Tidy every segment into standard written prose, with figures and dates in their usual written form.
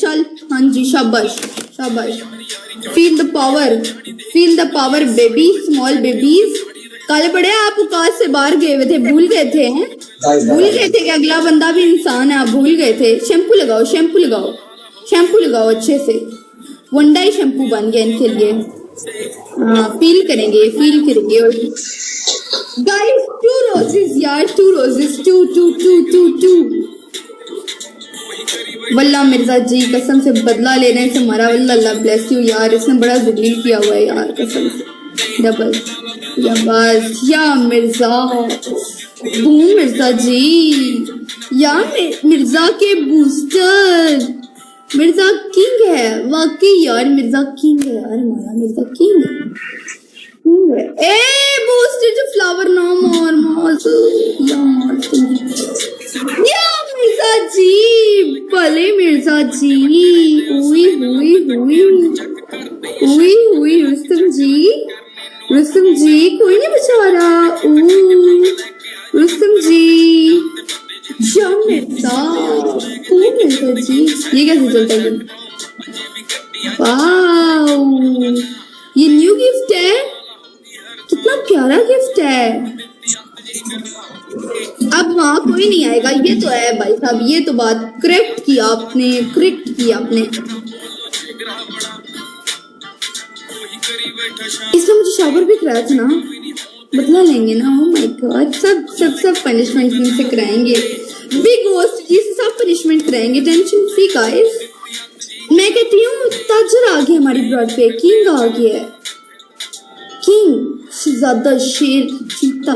चल। हाँ जी, शाबाश शाबाश। Feel the power baby, small babies. कल बड़े आप औकात से बाहर गए हुए थे, भूल गए थे हैं? भूल गए थे कि अगला बंदा भी इंसान है, आप भूल गए थे। शैम्पू लगाओ, शैम्पू लगाओ, शैम्पू लगाओ अच्छे से। वंडा ही शैम्पू बन गया इनके लिए। हाँ, फील करेंगे, फील करेंगे। गाइस 2 रोजेस यार, 2 रोजेस, 2 वल्ला मिर्जा जी कसम से बदला लेने से मरा। वल्ला अल्लाह ब्लेस यू यार, इसने बड़ा जलील किया हुआ है यार कसम से। डबल या मिर्जा, बूम मिर्जा जी, या मिर्जा के बूस्टर। मिर्जा किंग है वाकई यार, मिर्जा किंग है यार, हमारा मिर्जा किंग है। ए बूस्टर जो फ्लावर ना मार या मिर्जा जी, भले मिर्जा जी। हुई रुस्तम जी कोई नहीं बेचारा। रुस्तम जी या मिर्जा जी, ये कैसे चलता है? वाओ, ये न्यू गिफ्ट है, कितना प्यारा गिफ्ट है। अब वहां कोई नहीं आएगा, ये तो है भाई साहब, ये तो बात करेक्ट की आपने, करेक्ट की आपने। इसमें मुझे शावर भी कराया था ना, बदला लेंगे ना। ओह माय गॉड, सब पनिशमेंट इनसे कराएंगे। बिग गोस्ट जी से सब पनिशमेंट कराएंगे, टेंशन फ्री गाइस। मैं कहती हूँ ताजर आ गया हमारी ब्रॉड पे, किंग आ गया है, किंग शहजादा शेर चीता।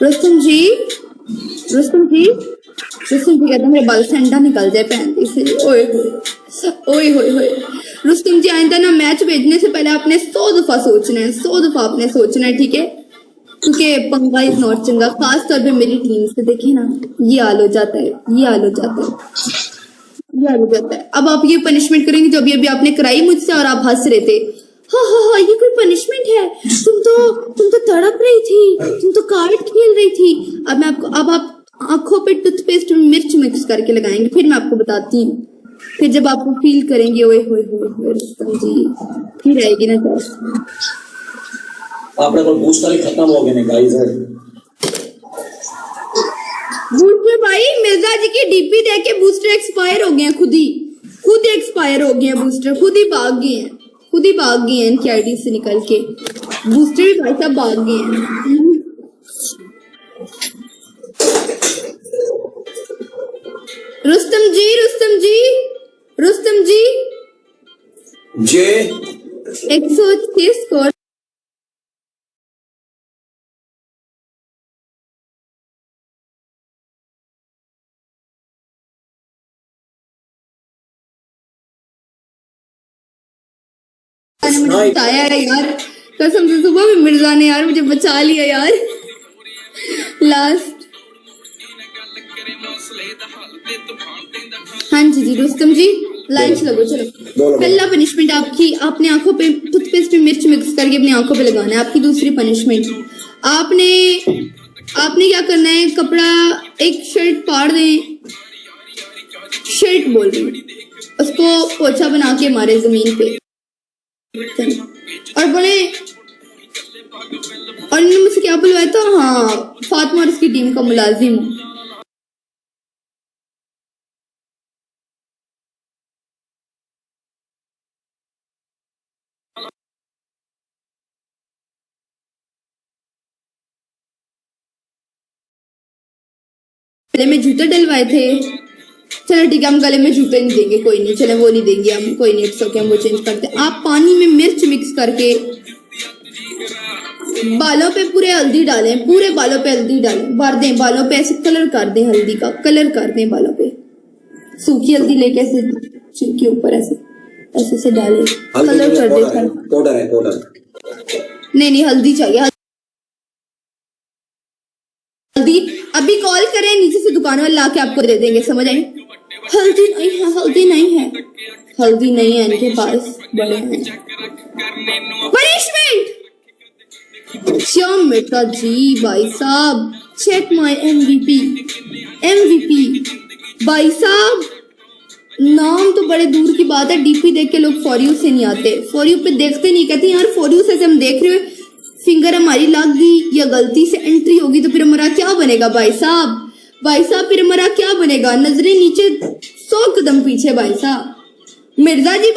रुस्तम जी कहते मेरे बाल से अंडा निकल जाए पहनते से। ओए रुस्तम जी आइंदा ना मैच भेजने से पहले आपने 100 दफा सोचना है, 100 दफा आपने सोचना है, ठीक है? क्योंकि पंगा इज नॉट चंगा, खास तौर पे मेरी टीम से। देखिए ना, ये हाल हो जाता है। अब आप ये पनिशमेंट करेंगे जो अभी आपने कराई मुझसे, और आप हंस रहे थे। हाँ, ये कोई पनिशमेंट है? तुम तो तड़प रही थी, तुम तो कार्ड खेल रही थी। अब आप आंखों पे टूथपेस्ट में मिर्च मिक्स करके लगाएंगे, फिर मैं आपको बताती हूँ। फिर जब आप फील करेंगे, ओए होए रुस्तम जी, फिर आएगी ना टेस्ट। आपका तो बूस्टर खत्म हो गए गाइस। बूस्टर भाई, मिर्जा जी की डीपी देख के बूस्टर एक्सपायर हो गए हैं, खुद एक्सपायर हो गए हैं बूस्टर, खुद ही भाग गए हैं इनकी आईडी से निकल के। बूस्टर भी भाई साहब भाग गए हैं। रुस्तम जी जे 106 स्कोर। बताया है यार, कसम से सुबह में मिर्जा ने यार मुझे बचा लिया यार लास्ट। हाँ जी रुस्तम जी लाइन से लगो, चलो। पहला पनिशमेंट आपने आंखों पे टूथपेस्ट में मिर्च मिक्स करके अपनी आंखों पे लगाना है। आपकी दूसरी पनिशमेंट, आपने क्या करना है, कपड़ा एक शर्ट फाड़ दें, शर्ट बोल रही हूँ, उसको पोछा बना के मारे जमीन पे और बोले, और इन्होंने मुझसे क्या बुलवाया था? हाँ, फातिमा और उसकी टीम का मुलाजिम हूँ। गले में जूते डलवाए थे। चलो ठीक है, हम गले में जूते नहीं देंगे, कोई नहीं, चले वो नहीं देंगे हम, कोई नहीं, इट्स ओके, हम वो चेंज करते हैं। आप पानी में मिर्च मिक्स करके बालों पे पूरे हल्दी डालें, पूरे बालों पे हल्दी डालें, भर दें बालों पे, ऐसे कलर कर दें, हल्दी का कलर कर दें बालों पे। सूखी हल्दी लेके ऐसे के ऊपर ऐसे से डालें, कलर कर दें। पाउडर नहीं, हल्दी चाहिए, हल्दी। अभी कॉल करें, नीचे से दुकान वाले ला के आपको दे देंगे, समझ आई? हल्दी नहीं है इनके पास, बड़े हैं। पनिशमेंट श्याम मेहता जी भाई साहब, चेक माय MVP भाई साहब, नाम तो बड़े दूर की बात है, डीपी देख के लोग फॉर यू से नहीं आते, फॉर यू पे देखते नहीं, कहते यार फॉर यू से हम देख रहे हो, फिंगर हमारी लग गई या गलती से एंट्री होगी तो फिर हमारा क्या बनेगा भाई साहब? भाई साहब फिर हमारा क्या बनेगा? नजरें नीचे 100 कदम पीछे भाई साहब। मिर्जा जी